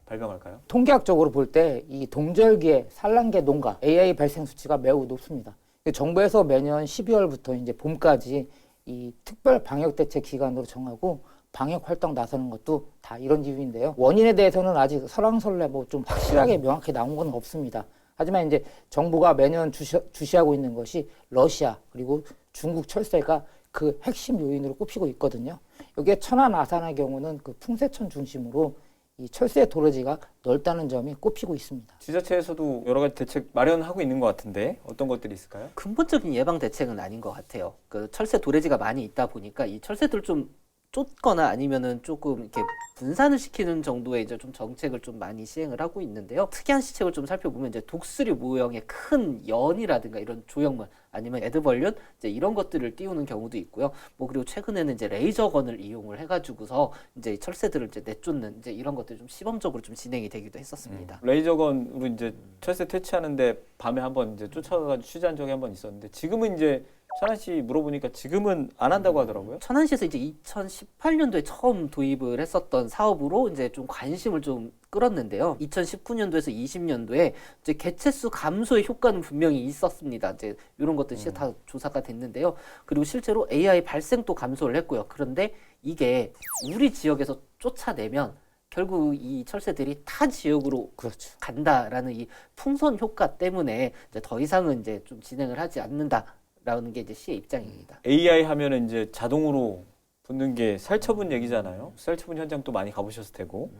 발병할까요? 통계학적으로 볼 때 이 동절기에 산란계 농가 AI 발생 수치가 매우 높습니다. 정부에서 매년 12월부터 이제 봄까지 이 특별 방역 대책 기간으로 정하고 방역 활동 나서는 것도 다 이런 이유인데요. 원인에 대해서는 아직 설왕설래 뭐 좀 확실하게 명확히 나온 건 없습니다. 하지만 이제 정부가 매년 주시하고 있는 것이 러시아 그리고 중국 철새가 그 핵심 요인으로 꼽히고 있거든요. 여기에 천안 아산의 경우는 그 풍세천 중심으로 이 철새 도래지가 넓다는 점이 꼽히고 있습니다. 지자체에서도 여러 가지 대책 마련하고 있는 것 같은데 어떤 것들이 있을까요? 근본적인 예방 대책은 아닌 것 같아요. 그 철새 도래지가 많이 있다 보니까 이 철새들 좀 쫓거나 아니면은 조금 이렇게 분산을 시키는 정도의 이제 좀 정책을 좀 많이 시행을 하고 있는데요. 특이한 시책을 좀 살펴보면 이제 독수리 모형의 큰 연이라든가 이런 조형물 아니면 에드벌륜 이제 이런 것들을 띄우는 경우도 있고요. 뭐 그리고 최근에는 이제 레이저건을 이용을 해가지고서 이제 철새들을 이제 내쫓는 이제 이런 것들이 좀 시범적으로 좀 진행이 되기도 했었습니다. 레이저건으로 이제 철새 퇴치하는데 밤에 한번 이제 쫓아가가지고 취재한 적이 한번 있었는데 지금은 이제 천안 씨 물어보니까 지금은 안 한다고 하더라고요. 천안시에서 이제 2018년도에 처음 도입을 했었던 사업으로 이제 좀 관심을 좀 끌었는데요. 2019년도에서 20년도에 이제 개체수 감소의 효과는 분명히 있었습니다. 이제 이런 것들 다 조사가 됐는데요. 그리고 실제로 AI 발생도 감소를 했고요. 그런데 이게 우리 지역에서 쫓아내면 결국 이 철새들이 타 지역으로 그렇죠. 간다라는 이 풍선 효과 때문에 이제 더 이상은 이제 좀 진행을 하지 않는다라는 게 이제 시의 입장입니다. AI 하면은 이제 자동으로 붙는 게 살처분 얘기잖아요. 살처분 현장 또 많이 가보셨을 테고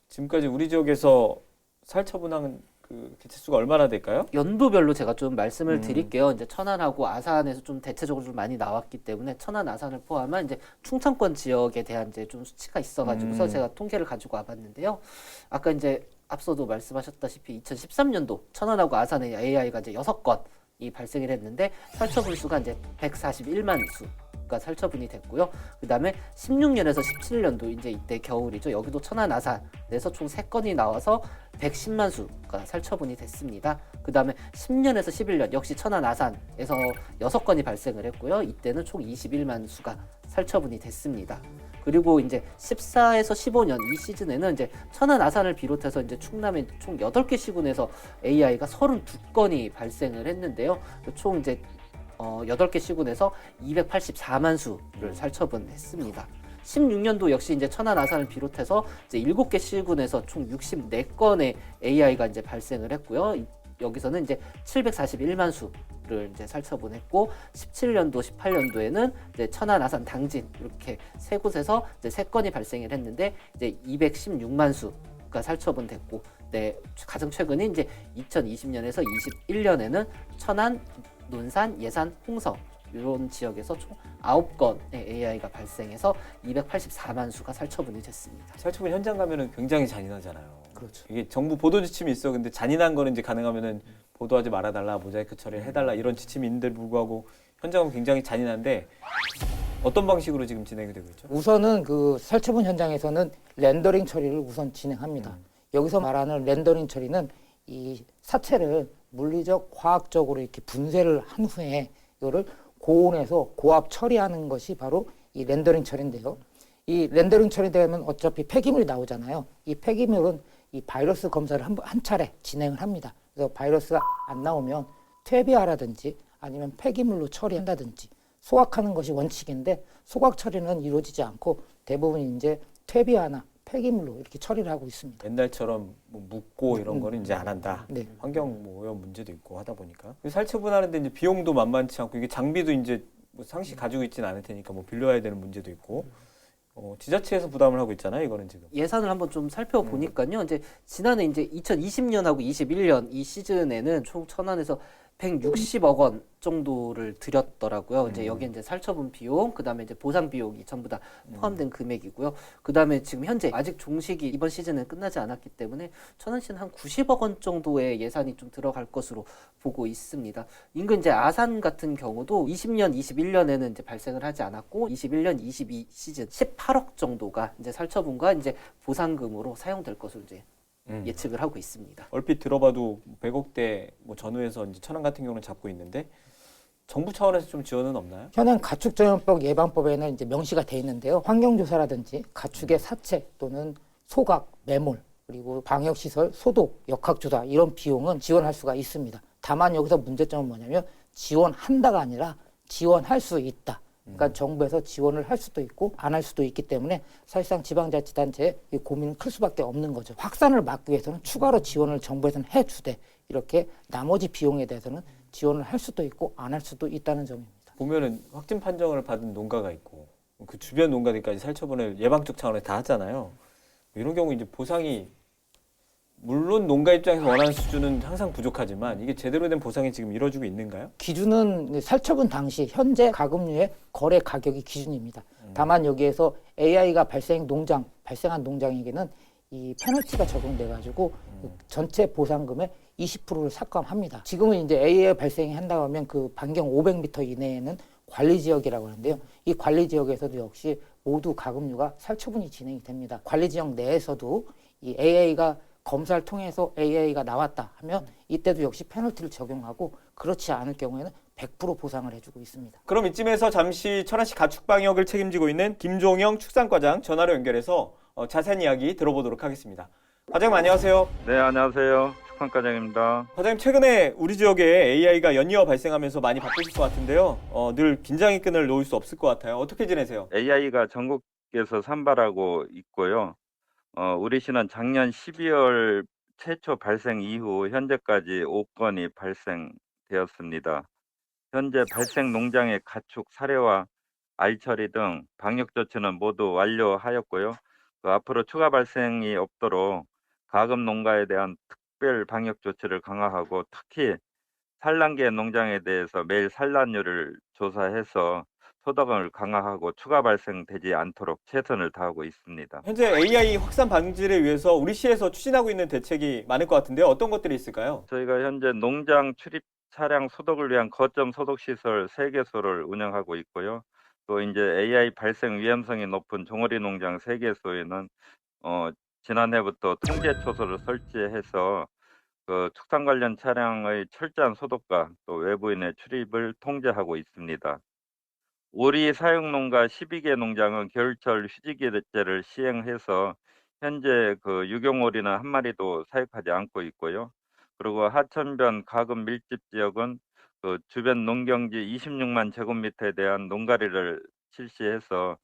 지금까지 우리 지역에서 살처분한 그 개체수가 얼마나 될까요? 연도별로 제가 좀 말씀을 드릴게요. 이제 천안하고 아산에서 좀 대체적으로 좀 많이 나왔기 때문에 천안, 아산을 포함한 이제 충청권 지역에 대한 이제 좀 수치가 있어가지고서 제가 통계를 가지고 와봤는데요. 아까 이제 앞서도 말씀하셨다시피 2013년도 천안하고 아산에 AI가 이제 6건이 발생을 했는데 살처분 수가 이제 141만 수가 살처분이 됐고요. 그 다음에 16년에서 17년도 이제 이때 겨울이죠. 여기도 천안, 아산에서 총 3건이 나와서 110만 수가 살처분이 됐습니다. 그 다음에 10년에서 11년 역시 천안, 아산에서 6건이 발생을 했고요. 이때는 총 21만 수가 살처분이 됐습니다. 그리고 이제 14에서 15년 이 시즌에는 이제 천안, 아산을 비롯해서 이제 충남의 총 8개 시군에서 AI가 32건이 발생을 했는데요. 총 이제 8개 시군에서 284만 수를 살처분했습니다. 16년도 역시 이제 천안 아산을 비롯해서 이제 7개 시군에서 총 64건의 AI가 이제 발생을 했고요. 여기서는 이제 741만 수를 이제 살처분했고 17년도, 18년도에는 이제 천안, 아산, 당진 이렇게 세 곳에서 이제 3건이 발생을 했는데 이제 216만 수가 살처분됐고, 네, 가장 최근인 이제 2020년에서 21년에는 천안, 논산, 예산, 홍성 이런 지역에서 총 9건의 AI가 발생해서 284만 수가 살처분이 됐습니다. 살처분 현장 가면은 굉장히 잔인하잖아요. 그렇죠. 이게 정부 보도 지침이 있어. 근데 잔인한 거는 이제 가능하면은 보도하지 말아달라, 모자이크 처리를 해달라 이런 지침이 있는데 불구하고 현장은 굉장히 잔인한데 어떤 방식으로 지금 진행이 되고 있죠? 우선은 그 살처분 현장에서는 렌더링 처리를 우선 진행합니다. 여기서 말하는 렌더링 처리는 이 사체를 물리적, 과학적으로 이렇게 분쇄를 한 후에 이거를 고온에서 고압 처리하는 것이 바로 이 렌더링 처리인데요. 이 렌더링 처리되면 어차피 폐기물이 나오잖아요. 이 폐기물은 이 바이러스 검사를 한 차례 진행을 합니다. 그래서 바이러스가 안 나오면 퇴비하라든지 아니면 폐기물로 처리한다든지 소각하는 것이 원칙인데 소각 처리는 이루어지지 않고 대부분 이제 퇴비하나 폐기물로 이렇게 처리를 하고 있습니다. 옛날처럼 뭐 묻고 이런 거는 이제 안 한다. 네. 환경 뭐 오염 문제도 있고 하다 보니까 살처분하는데 이제 비용도 만만치 않고 이게 장비도 이제 뭐 상시 가지고 있지는 않을 테니까 뭐 빌려야 되는 문제도 있고 지자체에서 부담을 하고 있잖아요. 이거는 지금. 예산을 한번 좀 살펴보니까요. 이제 지난해 이제 2020년하고 21년 이 시즌에는 총 천안에서 160억 원 정도를 들였더라고요. 이제 여기에 이제 살처분 비용, 그다음에 이제 보상 비용이 전부 다 포함된 금액이고요. 그다음에 지금 현재 아직 종식이 이번 시즌은 끝나지 않았기 때문에 천안시는 한 90억 원 정도의 예산이 좀 들어갈 것으로 보고 있습니다. 인근 이제 아산 같은 경우도 20년, 21년에는 이제 발생을 하지 않았고 21년, 22 시즌 18억 정도가 이제 살처분과 이제 보상금으로 사용될 것으로 이제 예측을 하고 있습니다. 얼핏 들어봐도 100억대 뭐 전후에서 이제 천안 같은 경우는 잡고 있는데 정부 차원에서 좀 지원은 없나요? 현행 가축전염병 예방법에는 이제 명시가 돼 있는데요. 환경조사라든지 가축의 사체 또는 소각, 매몰, 그리고 방역시설, 소독, 역학조사 이런 비용은 지원할 수가 있습니다. 다만 여기서 문제점은 뭐냐면 지원한다가 아니라 지원할 수 있다. 그러니까 정부에서 지원을 할 수도 있고 안 할 수도 있기 때문에 사실상 지방자치단체의 이 고민은 클 수밖에 없는 거죠. 확산을 막기 위해서는 추가로 지원을 정부에서는 해주되 이렇게 나머지 비용에 대해서는 지원을 할 수도 있고 안 할 수도 있다는 점입니다. 보면은 확진 판정을 받은 농가가 있고 그 주변 농가들까지 살처분을 예방적 차원에 다 하잖아요. 이런 경우 이제 보상이 물론 농가 입장에서 원하는 수준은 항상 부족하지만 이게 제대로 된 보상이 지금 이루어지고 있는가요? 기준은 살처분 당시 현재 가금류의 거래 가격이 기준입니다. 다만 여기에서 AI가 발생한 농장에게는 이 페널티가 적용돼 가지고 전체 보상금의 20%를 삭감합니다. 지금은 이제 AI 발생이 한다고 하면 그 반경 500m 이내에는 관리 지역이라고 하는데요. 이 관리 지역에서도 역시 모두 가금류가 살처분이 진행이 됩니다. 관리 지역 내에서도 이 AI가 검사를 통해서 AI가 나왔다 하면 이때도 역시 페널티를 적용하고 그렇지 않을 경우에는 100% 보상을 해주고 있습니다. 그럼 이쯤에서 잠시 천안시 가축방역을 책임지고 있는 김종영 축산과장 전화로 연결해서 자세한 이야기 들어보도록 하겠습니다. 과장님 안녕하세요. 네, 안녕하세요. 축산과장입니다. 과장님 최근에 우리 지역에 AI가 연이어 발생하면서 많이 바쁘실 것 같은데요. 늘 긴장의 끈을 놓을 수 없을 것 같아요. 어떻게 지내세요? AI가 전국에서 산발하고 있고요. 우리 시는 작년 12월 최초 발생 이후 현재까지 5건이 발생되었습니다. 현재 발생 농장의 가축 사례와 알처리 등 방역 조치는 모두 완료하였고요. 앞으로 추가 발생이 없도록 가금 농가에 대한 특별 방역 조치를 강화하고 특히 산란계 농장에 대해서 매일 산란율을 조사해서 소독을 강화하고 추가 발생되지 않도록 최선을 다하고 있습니다. 현재 AI 확산 방지를 위해서 우리 시에서 추진하고 있는 대책이 많을 것 같은데요. 어떤 것들이 있을까요? 저희가 현재 농장 출입 차량 소독을 위한 거점 소독 시설 3개소를 운영하고 있고요. 또 이제 AI 발생 위험성이 높은 종어리 농장 3개소에는 지난해부터 통제 초소를 설치해서 그 축산 관련 차량의 철저한 소독과 또 외부인의 출입을 통제하고 있습니다. 오리 사육 농가 12개 농장은 겨울철 휴지기제를 시행해서 현재 그 유경오리는 한 마리도 사육하지 않고 있고요. 그리고 하천변 가금 밀집 지역은 그 주변 농경지 26만 제곱미터에 대한 농가리를 실시해서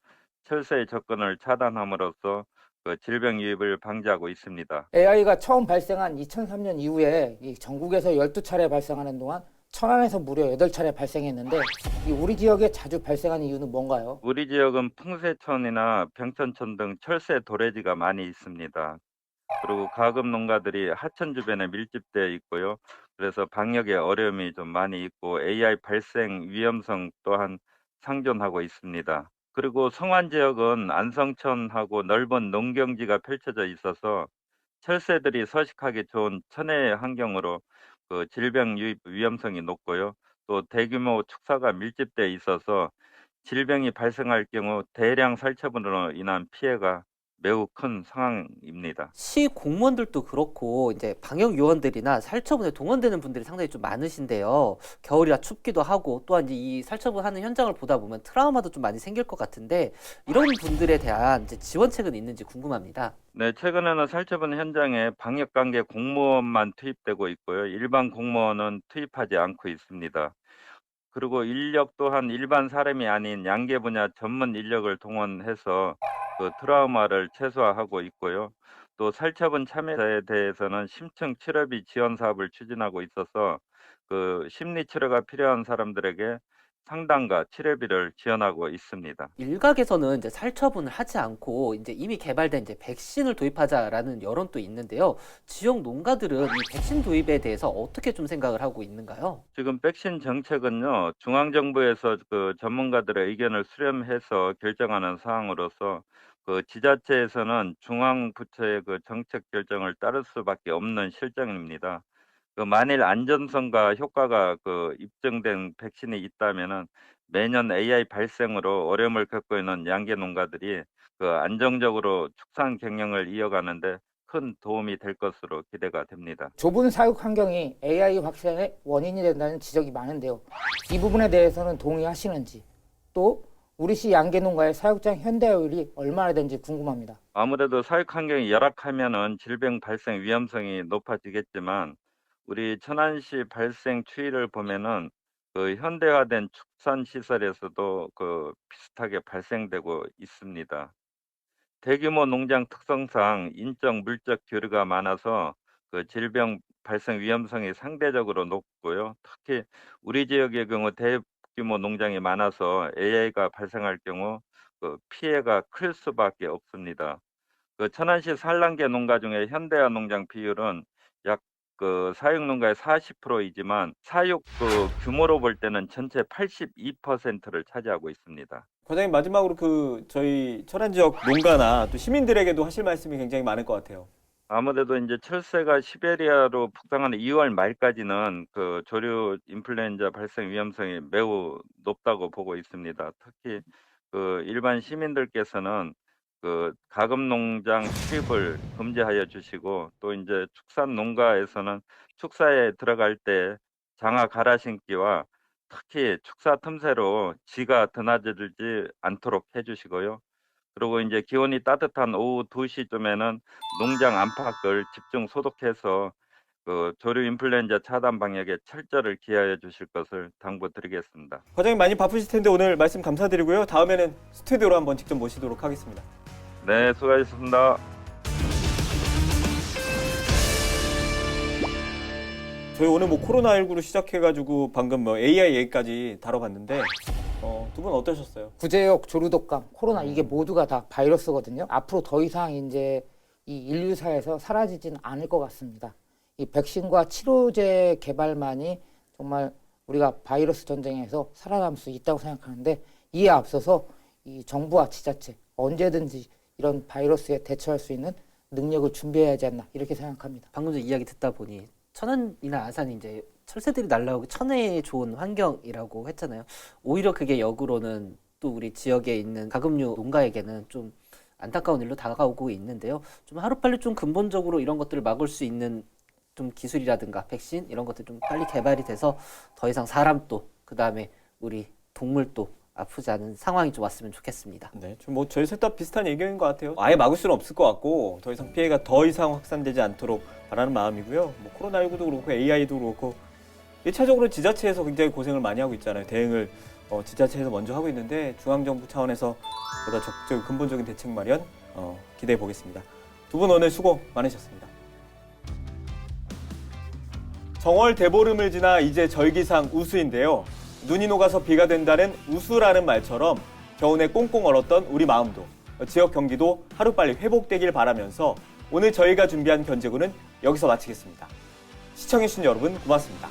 철새의 접근을 차단함으로써 그 질병 유입을 방지하고 있습니다. AI가 처음 발생한 2003년 이후에 이 전국에서 12차례 발생하는 동안 천안에서 무려 8차례 발생했는데 이 우리 지역에 자주 발생하는 이유는 뭔가요? 우리 지역은 풍세천이나 병천천 등 철새 도래지가 많이 있습니다. 그리고 가금 농가들이 하천 주변에 밀집되어 있고요. 그래서 방역에 어려움이 좀 많이 있고 AI 발생 위험성 또한 상존하고 있습니다. 그리고 성안 지역은 안성천하고 넓은 농경지가 펼쳐져 있어서 철새들이 서식하기 좋은 천혜의 환경으로 그 질병 유입 위험성이 높고요. 또 대규모 축사가 밀집되어 있어서 질병이 발생할 경우 대량 살처분으로 인한 피해가 매우 큰 상황입니다. 시 공무원들도 그렇고 이제 방역 요원들이나 살처분에 동원되는 분들이 상당히 좀 많으신데요. 겨울이라 춥기도 하고 또한 이제 이 살처분하는 현장을 보다 보면 트라우마도 좀 많이 생길 것 같은데 이런 분들에 대한 이제 지원책은 있는지 궁금합니다. 네, 최근에는 살처분 현장에 방역관계 공무원만 투입되고 있고요. 일반 공무원은 투입하지 않고 있습니다. 그리고 인력 또한 일반 사람이 아닌 양계 분야 전문 인력을 동원해서 그 트라우마를 최소화하고 있고요. 또 살처분 참여자에 대해서는 심층 치료비 지원 사업을 추진하고 있어서 그 심리 치료가 필요한 사람들에게 상담과 치료비를 지원하고 있습니다. 일각에서는 이제 살처분을 하지 않고 이제 이미 개발된 이제 백신을 도입하자라는 여론도 있는데요. 지역 농가들은 이 백신 도입에 대해서 어떻게 좀 생각을 하고 있는가요? 지금 백신 정책은요, 중앙정부에서 그 전문가들의 의견을 수렴해서 결정하는 사항으로서 그 지자체에서는 중앙부처의 그 정책 결정을 따를 수밖에 없는 실정입니다. 그 만일 안전성과 효과가 그 입증된 백신이 있다면은 매년 AI 발생으로 어려움을 겪고 있는 양계 농가들이 그 안정적으로 축산 경영을 이어가는데 큰 도움이 될 것으로 기대가 됩니다. 좁은 사육 환경이 AI 확산의 원인이 된다는 지적이 많은데요. 이 부분에 대해서는 동의하시는지, 또 우리 시 양계농가의 사육장 현대화율이 얼마나 되는지 궁금합니다. 아무래도 사육 환경이 열악하면은 질병 발생 위험성이 높아지겠지만 우리 천안시 발생 추이를 보면은 그 현대화된 축산 시설에서도 그 비슷하게 발생되고 있습니다. 대규모 농장 특성상 인적 물적 교류가 많아서 그 질병 발생 위험성이 상대적으로 높고요. 특히 우리 지역의 경우 대규모 농장이 많아서 AI가 발생할 경우 그 피해가 클 수밖에 없습니다. 그 천안시 산란계 농가 중에 현대화 농장 비율은 약 그 사육 농가의 40%이지만 사육 그 규모로 볼 때는 전체 82%를 차지하고 있습니다. 과장님 마지막으로 그 저희 철안 지역 농가나 또 시민들에게도 하실 말씀이 굉장히 많을 것 같아요. 아무래도 이제 철새가 시베리아로 북상하는 2월 말까지는 그 조류 인플루엔자 발생 위험성이 매우 높다고 보고 있습니다. 특히 그 일반 시민들께서는 그 가금 농장 출입을 금지하여 주시고 또 이제 축산 농가에서는 축사에 들어갈 때 장화 갈아 신기와 특히 축사 틈새로 지가 드나들지 않도록 해주시고요. 그리고 이제 기온이 따뜻한 오후 2시쯤에는 농장 안팎을 집중 소독해서 그 조류 인플루엔자 차단 방역에 철저를 기하여 주실 것을 당부드리겠습니다. 과장님 많이 바쁘실 텐데 오늘 말씀 감사드리고요. 다음에는 스튜디오로 한번 직접 모시도록 하겠습니다. 네, 수고하셨습니다. 저희 오늘 뭐 코로나19로 시작해가지고 방금 뭐 AI 얘기까지 다뤄봤는데 두 분 어떠셨어요? 구제역, 조류독감, 코로나 이게 모두가 다 바이러스거든요. 앞으로 더 이상 이제 이 인류사에서 사라지진 않을 것 같습니다. 이 백신과 치료제 개발만이 정말 우리가 바이러스 전쟁에서 살아남을 수 있다고 생각하는데 이에 앞서서 이 정부와 지자체 언제든지 이런 바이러스에 대처할 수 있는 능력을 준비해야 하지 않나 이렇게 생각합니다. 방금 전 이야기 듣다 보니 천안이나 아산이 이제 철새들이 날라오기 천혜에 좋은 환경이라고 했잖아요. 오히려 그게 역으로는 또 우리 지역에 있는 가금류 농가에게는 좀 안타까운 일로 다가오고 있는데요. 좀 하루빨리 좀 근본적으로 이런 것들을 막을 수 있는 좀 기술이라든가 백신 이런 것들 좀 빨리 개발이 돼서 더 이상 사람도 그다음에 우리 동물도 아프지 않은 상황이 좀 왔으면 좋겠습니다. 네, 좀 뭐 저희 셋 다 비슷한 의견인 것 같아요. 아예 막을 수는 없을 것 같고 더 이상 피해가 더 이상 확산되지 않도록 바라는 마음이고요. 뭐 코로나19도 그렇고 AI도 그렇고 1차적으로 지자체에서 굉장히 고생을 많이 하고 있잖아요. 대응을 지자체에서 먼저 하고 있는데 중앙정부 차원에서 보다 적극적인 근본적인 대책 마련 기대해 보겠습니다. 두 분 오늘 수고 많으셨습니다. 정월 대보름을 지나 이제 절기상 우수인데요. 눈이 녹아서 비가 된다는 우수라는 말처럼 겨우내 꽁꽁 얼었던 우리 마음도 지역 경기도 하루빨리 회복되길 바라면서 오늘 저희가 준비한 견제구는 여기서 마치겠습니다. 시청해주신 여러분 고맙습니다.